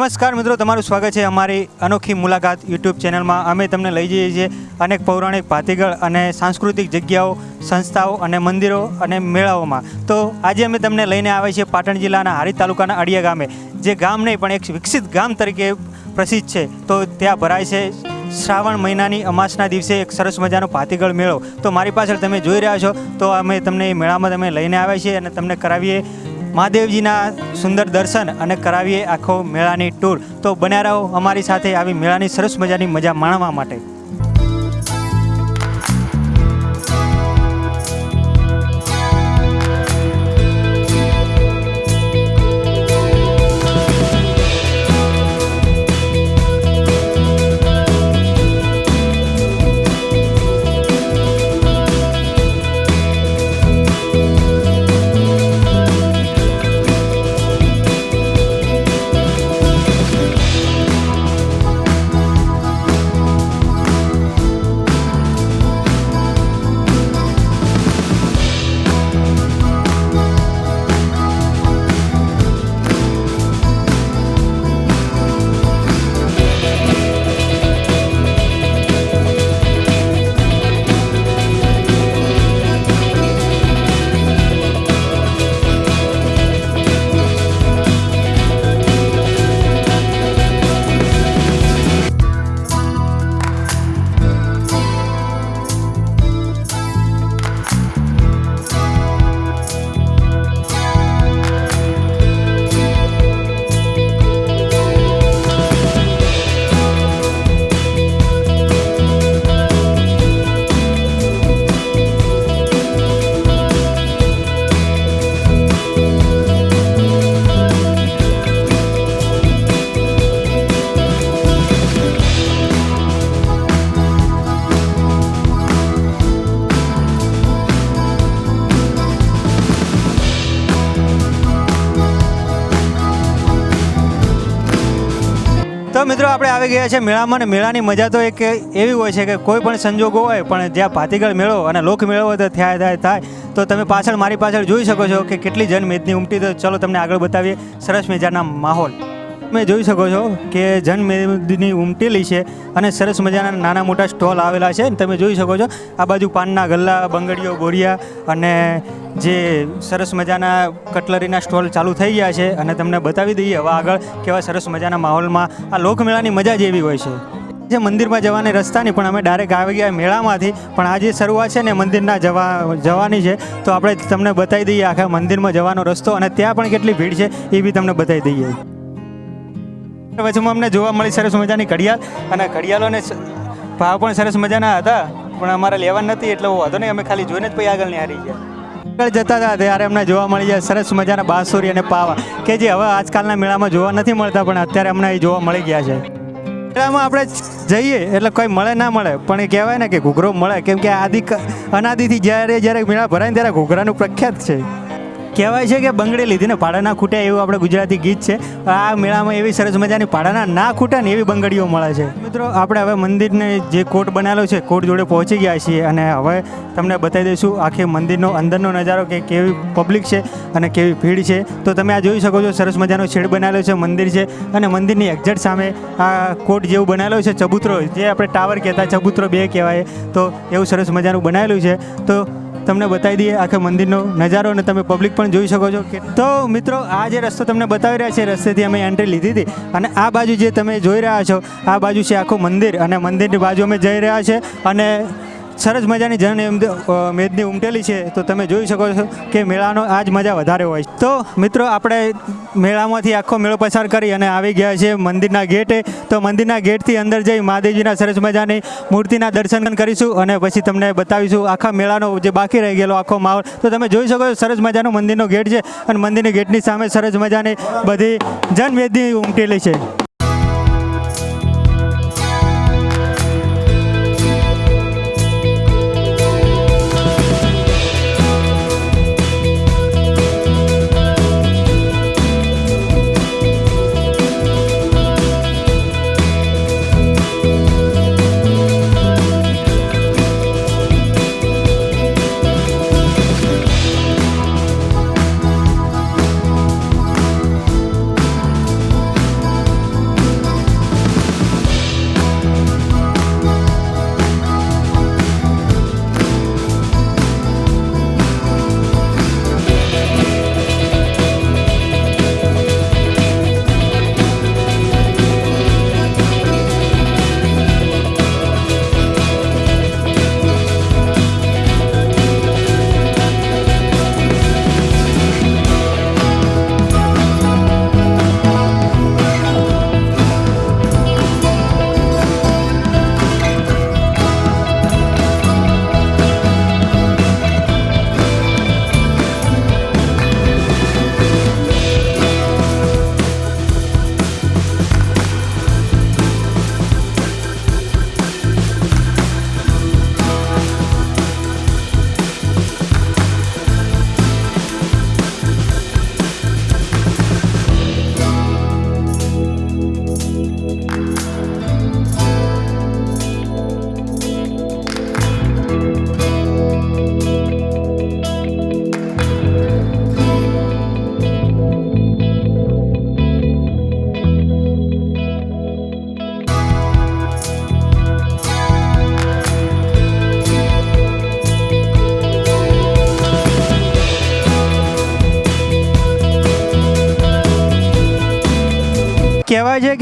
નમસ્કાર મિત્રો, તમારું સ્વાગત છે અમારી અનોખી મુલાકાત યુટ્યુબ ચેનલમાં. અમે તમને લઈ જઈએ છીએ અનેક પૌરાણિક ભાતીગળ અને સાંસ્કૃતિક જગ્યાઓ, સંસ્થાઓ અને મંદિરો અને મેળાઓમાં. તો આજે અમે તમને લઈને આવ્યા છીએ પાટણ જિલ્લાના હારી તાલુકાના અડિયા ગામે, જે ગામ નહીં પણ એક વિકસિત ગામ તરીકે પ્રસિદ્ધ છે. તો ત્યાં ભરાય છે શ્રાવણ મહિનાની અમાસના દિવસે એક સરસ મજાનો ભાતીગળ મેળો. તો મારી પાછળ તમે જોઈ રહ્યા છો, તો અમે તમને એ મેળામાં તમે લઈને આવ્યા છીએ અને તમને કરાવીએ મહાદેવજીના સુંદર દર્શન અને કરાવીએ આખો મેળાની ટૂર. તો બન્યા રહો અમારી સાથે આવી મેળાની સરસ મજાની મજા માણવા માટે. તો મિત્રો, આપણે આવી ગયા છે મેળામાં. અને મેળાની મજા તો એક એવી હોય છે કે કોઈ પણ સંજોગો હોય, પણ જ્યાં ભાતીગળ મેળો અને લોક મેળો હોય તો થાય. તો તમે પાછળ મારી પાછળ જોઈ શકો છો કે કેટલી જનમેદની ઉમટી. તો ચલો તમને આગળ બતાવીએ સરસ મજાના માહોલ. તમે જોઈ શકો છો કે જનમેદની ઉમટેલી છે અને સરસ મજાના નાના મોટા સ્ટોલ આવેલા છે. તમે જોઈ શકો છો આ બાજુ પાનના ગલ્લા, બંગડીઓ, બોરિયા અને જે સરસ મજાના કટલરીના સ્ટોલ ચાલુ થઈ ગયા છે. અને તમને બતાવી દઈએ હવે આગળ કેવા સરસ મજાના માહોલમાં આ લોકમેળાની મજા જ એવી હોય છે. જે મંદિરમાં જવાની રસ્તાની પણ અમે ડાયરેક્ટ આવી ગયા મેળામાંથી. પણ આ જે શરૂઆત છે ને મંદિરના જવાની છે, તો આપણે તમને બતાવી દઈએ આખા મંદિરમાં જવાનો રસ્તો. અને ત્યાં પણ કેટલી ભીડ છે એ બી તમને બતાવી દઈએ. વચમાં અમને જોવા મળી સરસ મજાની ઘડિયાળ, અને ઘડિયાળોને ભાવ પણ સરસ મજાના હતા, પણ અમારે લેવા નથી એટલે વાંધો નહીં, અમે ખાલી જોઈને જ પછી આગળ હારી ગયા. આગળ જતા હતા ત્યારે અમને જોવા મળી જાય સરસ મજાના બાંસુરી અને પાવા, કે જે હવે આજકાલના મેળામાં જોવા નથી મળતા, પણ અત્યારે અમને એ જોવા મળી ગયા છે. મેળામાં આપણે જઈએ એટલે કોઈ મળે ના મળે, પણ એ કહેવાય ને કે ઘૂઘરો મળે, કેમ કે અનાદિથી જ્યારે મેળા ભરાય ત્યારે ઘૂઘરાનું પ્રખ્યાત છે. કહેવાય છે કે બંગડી લીધીને ભાડાના ખૂટ્યા, એવું આપણે ગુજરાતી ગીત છે. આ મેળામાં એવી સરસ મજાની ભાડાના ના ખૂટ્યા ને એવી બંગડીઓ મળે છે. મિત્રો, આપણે હવે મંદિરને જે કોટ બનાવેલો છે, કોટ જોડે પહોંચી ગયા છીએ. અને હવે તમને બતાવી દઈશું આખી મંદિરનો અંદરનો નજારો, કે કેવી પબ્લિક છે અને કેવી ભીડ છે. તો તમે આ જોઈ શકો છો સરસ મજાનો શેડ બનાવેલો છે, મંદિર છે. અને મંદિરની એક્ઝેક્ટ સામે આ કોટ જેવું બનાવેલું છે, ચબૂતરો, જે આપણે ટાવર કહેતા, ચબૂતરો 2 કહેવાય. તો એવું સરસ મજાનું બનાવેલું છે. તો તમને બતાવી દઈએ આખા મંદિરનો નજારો, અને તમે પબ્લિક પણ જોઈ શકો છો. તો મિત્રો, આ જે રસ્તો તમને બતાવી રહ્યા છે, રસ્તેથી અમે એન્ટ્રી લીધી હતી. અને આ બાજુ જે તમે જોઈ રહ્યા છો, આ બાજુ છે આખું મંદિર, અને મંદિરની બાજુ અમે જઈ રહ્યા છે. અને સરસ મજાની મેદની ઉમટેલી છે. તો તમે જોઈ શકો છો કે મેળાનો આ જ મજા વધારે હોય. તો મિત્રો, આપણે મેળામાંથી આખો મેળો પસાર કરી અને આવી ગયા છે મંદિરના ગેટે. તો મંદિરના ગેટથી અંદર જઈ મહાદેવજીના સરસ મજાની મૂર્તિના દર્શન કરીશું, અને પછી તમને બતાવીશું આખા મેળાનો જે બાકી રહી ગયેલો આખો માહોલ. તો તમે જોઈ શકો છો સરસ મજાનો મંદિરનો ગેટ છે, અને મંદિરની ગેટની સામે સરસ મજાની બધી જનમેદની ઉમટેલી છે.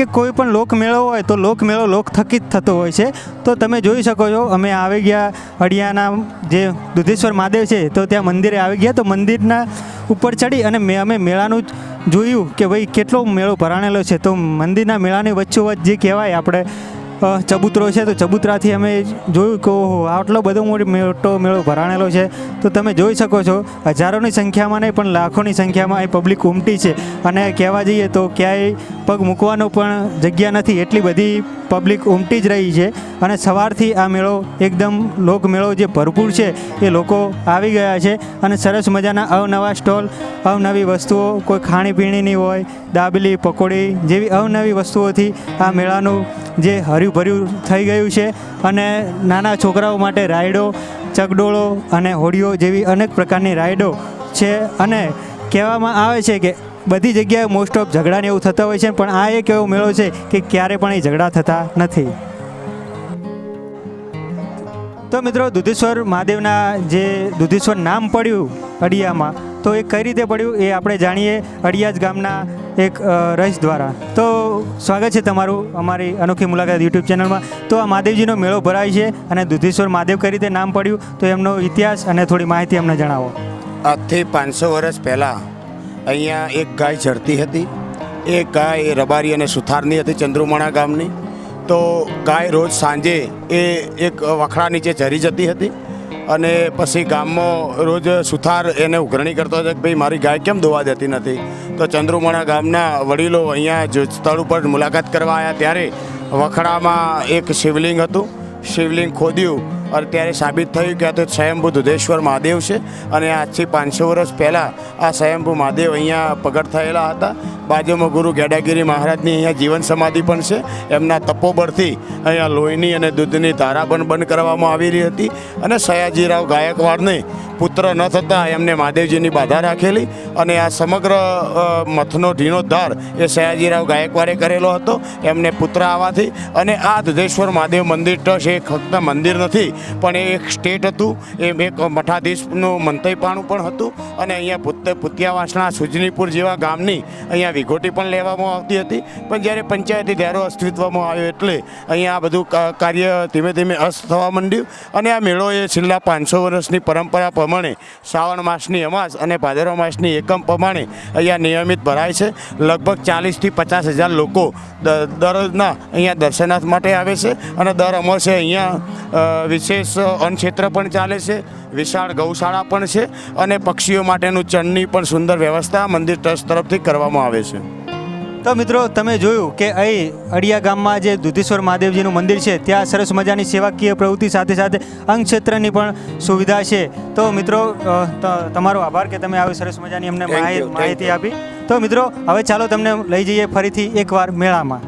કે કોઈ પણ લોકમેળો હોય તો લોકમેળો લોક થકી જ થતો હોય છે. તો તમે જોઈ શકો છો અમે આવી ગયા અડિયાના જે દુધેશ્વર મહાદેવ છે તો ત્યાં મંદિરે આવી ગયા. તો મંદિરના ઉપર ચડી અને અમે મેળાનું જોયું કે ભાઈ કેટલો મેળો ભરાણેલો છે. તો મંદિરના મેળાની વચ્ચોવચ્ચ જે કહેવાય આપણે ચબૂતરો છે તો ચબૂતરાથી અમે જોયું કે ઓહો આટલો બધો મોટો મેળો ભરાણેલો છે. તો તમે જોઈ શકો છો હજારોની સંખ્યામાં નહીં પણ લાખોની સંખ્યામાં એ પબ્લિક ઉમટી છે. અને કહેવા જઈએ તો ક્યાંય પગ મૂકવાનો પણ જગ્યા નથી એટલી બધી પબ્લિક ઉમટી જ રહી છે. અને સવારથી આ મેળો એકદમ લોકમેળો જે ભરપૂર છે એ લોકો આવી ગયા છે. અને સરસ મજાના અવનવા સ્ટોલ અવનવી વસ્તુઓ કોઈ ખાણીપીણીની હોય દાબેલી પકોડી જેવી અવનવી વસ્તુઓથી આ મેળાનું જે હર્યુંભર્યું થઈ ગયું છે. અને નાના છોકરાઓ માટે રાઈડો ચકડોળો અને હોડીઓ જેવી અનેક પ્રકારની રાઈડો છે. અને કહેવામાં આવે છે કે બધી જગ્યાએ મોસ્ટ ઓફ ઝઘડાને એવું થતા હોય છે પણ આ એક એવો મેળો છે કે ક્યારે પણ એ ઝઘડા થતા નથી. તો મિત્રો દુધેશ્વર મહાદેવના જે દુધેશ્વર નામ પડ્યું અડિયામાં તો એ કઈ રીતે પડ્યું એ આપણે જાણીએ અડિયાજ ગામના એક રહીશ દ્વારા. તો સ્વાગત છે તમારું અમારી અનોખી મુલાકાત યુટ્યુબ ચેનલમાં. તો આ મહાદેવજીનો મેળો ભરાય છે અને દુધેશ્વર મહાદેવ કઈ રીતે નામ પડ્યું તો એમનો ઇતિહાસ અને થોડી માહિતી અમને જણાવો. આજથી 500 વર્ષ પહેલાં અહીંયા એક ગાય ચરતી હતી. એ ગાય રબારી અને સુથારની હતી ચંદ્રુમણા ગામની. તો ગાય રોજ સાંજે એ એક વખડા નીચે ચરી જતી હતી અને પછી ગામમાં રોજ સુથાર એને ઉઘરણી કરતો હતો કે ભાઈ મારી ગાય કેમ દોવા દેતી નથી. તો ચંદ્રુમણા ગામના વડીલો અહીંયા સ્થળ ઉપર મુલાકાત કરવા આવ્યા ત્યારે વખડામાં એક શિવલિંગ હતું. શિવલિંગ ખોદ્યું અને ત્યારે સાબિત થયું કે આ તો સ્વયંભૂ દુધેશ્વર મહાદેવ છે. અને આજથી 500 વર્ષ પહેલાં આ સ્વયંભૂ મહાદેવ અહીંયા પ્રગટ થયેલા હતા. બાજુમાં ગુરુ ગેડાગીરી મહારાજની અહીંયા જીવન સમાધિ પણ છે. એમના તપોબળથી અહીંયા લોહીની અને દૂધની ધારા પણ બંધ કરવામાં આવેલી હતી. અને સયાજીરાવ ગાયકવાડને પુત્ર ન થતાં એમને મહાદેવજીની બાધા રાખેલી અને આ સમગ્ર મથનો જીર્ણોદ્ધાર એ સયાજીરાવ ગાયકવાડે કરેલો હતો એમને પુત્ર આવવાથી. અને આ દુધેશ્વર મહાદેવ મંદિર ટ્રસ્ટ એ ફક્ત મંદિર નથી પણ એ એક સ્ટેટ હતું. એ એક મઠાધીશનું મંતવ્યપાણું પણ હતું. અને અહીંયા પુતિયાવાસણા સુજનીપુર જેવા ગામની અહીંયા વિઘોટી પણ લેવામાં આવતી હતી. પણ જ્યારે પંચાયતી ધારો અસ્તિત્વમાં આવ્યો એટલે અહીંયા આ બધું કાર્ય ધીમે ધીમે અસ્ત થવા માંડ્યું. અને આ મેળો એ છેલ્લા 500 વર્ષની પરંપરા પ્રમાણે શ્રાવણ માસની અમાસ અને ભાદરવા માસની એકમ પ્રમાણે અહીંયા નિયમિત ભરાય છે. લગભગ 40,000થી 50,000 લોકો દરરોજના અહીંયા દર્શનાર્થ માટે આવે છે. અને દર અમાસે અહીંયા વિશેષ અન્નક્ષેત્ર પણ ચાલે છે. વિશાળ ગૌશાળા પણ છે અને પક્ષીઓ માટેનું ચણની પણ સુંદર વ્યવસ્થા મંદિર ટ્રસ્ટ તરફથી કરવામાં આવે છે. તો મિત્રો તમે જોયું કે અહીં અડિયા ગામમાં જે દુધેશ્વર મહાદેવજીનું મંદિર છે ત્યાં સરસ મજાની સેવાકીય પ્રવૃત્તિ સાથે સાથે અંગ ક્ષેત્રની પણ સુવિધા છે. તો મિત્રો તમારો આભાર કે તમે આવી સરસ મજાની અમને માહિતી આપી. તો મિત્રો હવે ચાલો તમને લઈ જઈએ ફરીથી એકવાર મેળામાં.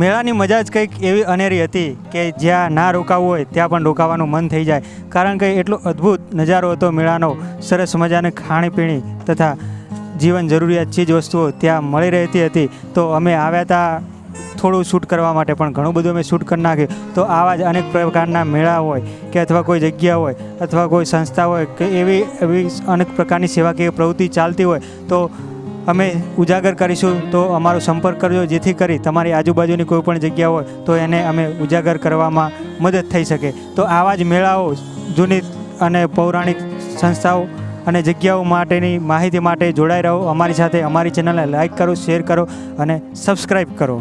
મેળાની મજા જ કંઈક એવી અનેરી હતી કે જ્યાં ના રોકાવું હોય ત્યાં પણ રોકાવાનું મન થઈ જાય, કારણ કે એટલો અદ્ભુત નજારો હતો મેળાનો. સરસ મજાની ખાણીપીણી તથા જીવન જરૂરિયાત ચીજ વસ્તુઓ ત્યાં મળી રહેતી હતી. તો અમે આવ્યા હતા થોડું શૂટ કરવા માટે, પણ ઘણું બધું અમે શૂટ કરી નાખ્યું. તો આવા જ અનેક પ્રકારના મેળા હોય કે અથવા કોઈ જગ્યા હોય અથવા કોઈ સંસ્થા હોય કે એવી અનેક પ્રકારની સેવાકીય પ્રવૃત્તિ ચાલતી હોય તો અમે ઉજાગર કરીશું. તો અમારો સંપર્ક કરજો, જેથી કરી તમારી આજુબાજુની કોઈ પણ જગ્યા હોય તો એને અમે ઉજાગર કરવામાં મદદ થઈ શકે. તો આવા જ મેળાઓ, જૂની અને પૌરાણિક સંસ્થાઓ અને જગ્યાઓ માટેની માહિતી માટે જોડાઈ રહો અમારી સાથે. અમારી ચેનલને લાઈક કરો, શેર કરો અને સબસ્ક્રાઈબ કરો.